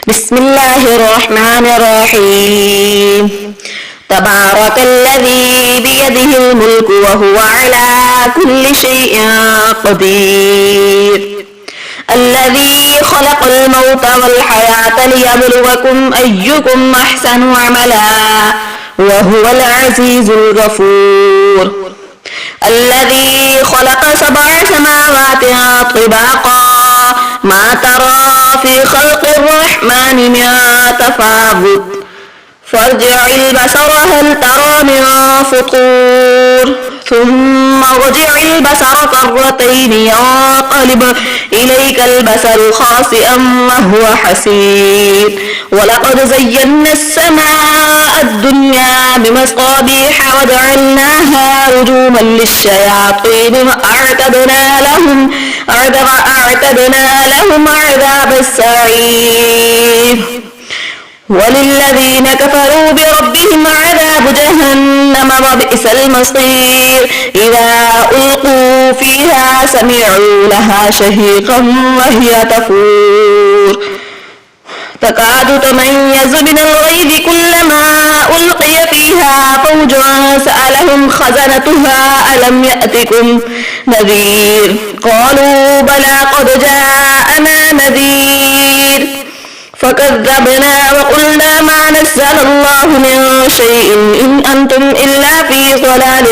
بسم الله الرحمن الرحيم تبارك الذي بيده الملك وهو على كل شيء قدير الذي خلق الموت والحياة ليبلوكم أيكم أحسن عملا وهو العزيز الغفور الذي خلق 7 سماوات طباقا ما ترى في خلق الرحمن من تفاوت فارجع البصر هل ترى من فطور ثم ارجع البصر كرتين ينقلب إليك البصر خاسئا وهو حسير ولقد زينا السماء الدنيا بمصابيح وجعلناها رجوما للشياطين وأعتدنا لهم عذاب السعير وللذين كفروا بربهم عذاب جهنم وبئس المصير إذا ألقوا فيها سمعوا لها شهيقا وهي تفور تكاد تميز من الغيظ كلما ألقي فيها فوج سألهم خزنتها ألم يأتكم نذير قالوا بلى قد جاءنا نذير فكذبنا وقلنا ما نزل الله من شيء إن أنتم إلا في ضلال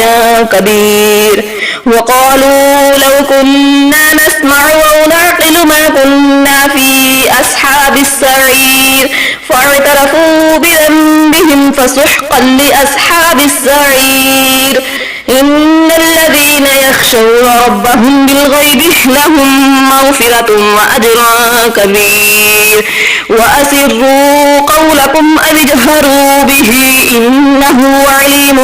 كبير وقالوا لو كنا نسمع أو نعقل ما كنا في أصحاب السعير فاعترفوا بذنبهم فسحقا لأصحاب السعير إن الذين يخشون ربهم بالغيب لهم مغفرة وأجر كبير وأسروا قولكم أو اجهروا به إنه عليم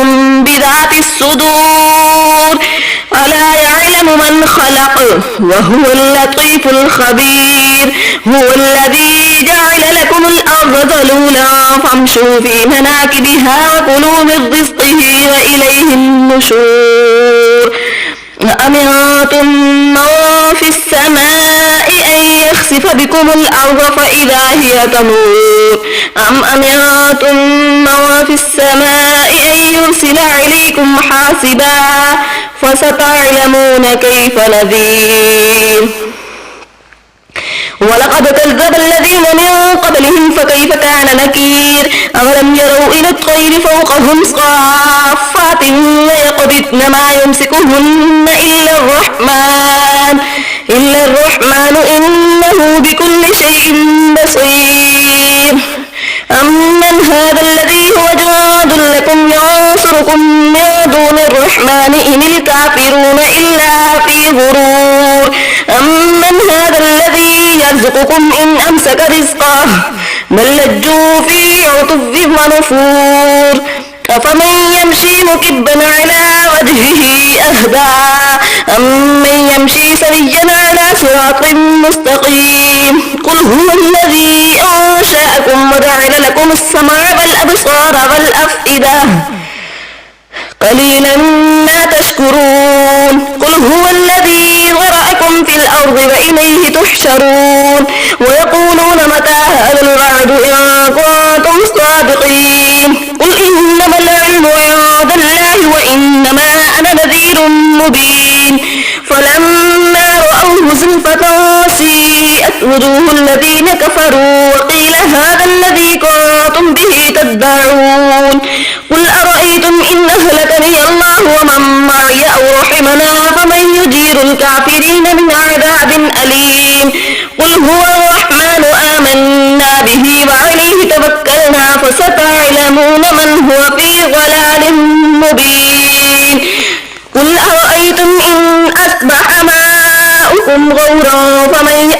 بذات الصدور ألا يعلم من خلق وهو اللطيف الخبير هو الذي جعل لكم الأرض ذلولا فامشوا في مناكبها وكلوا من رزقه وإليه النشور أأمنتم من في السماء أن يخسف بكم الأرض فإذا هي تمور أم أمنتم من في السماء أن يرسل عليكم حاسبا فستعلمون كيف نذير ولقد كذب الذين من قبلهم فكيف كان نكير أولم يروا إلى الطير فوقهم صافات ويقبضن ما يمسكهن إلا الرحمن إنه بكل شيء بصير أمن هذا الذي هو جند لكم ينصركم من دون الرحمن إن الكافرون إلا في غرور أمن هذا الذي يرزقكم إن أمسك رزقه بل لجوا في عتب ونفور أفمن يمشي مكبا على وجهه أهدى أمن يمشي سويا على صراط مستقيم قل هو الذي أنشأكم وجعل لكم السمع والأبصار والأفئدة قليلا ما تشكرون قل هو الذي ذرأكم في الأرض وإليه تحشرون ويقولون متى هذا الوعد إن كنتم صادقين قل إنما العلم عند الله وإنما أنا نذير مبين فلما رأوه زلفة سيئت وجوه الذين كفروا وقيل هذا الذي كنتم به تدعون قل أرأيتم إن أهلكني الله ومن معي أو رحمنا فمن يجير الكافرين من عذاب أليم قل هو الرحمن آمنا به وعليه توكلنا فستعلمون من هو في ضلال مبين قل أرأيتم إن أصبح ماؤكم غورا فمن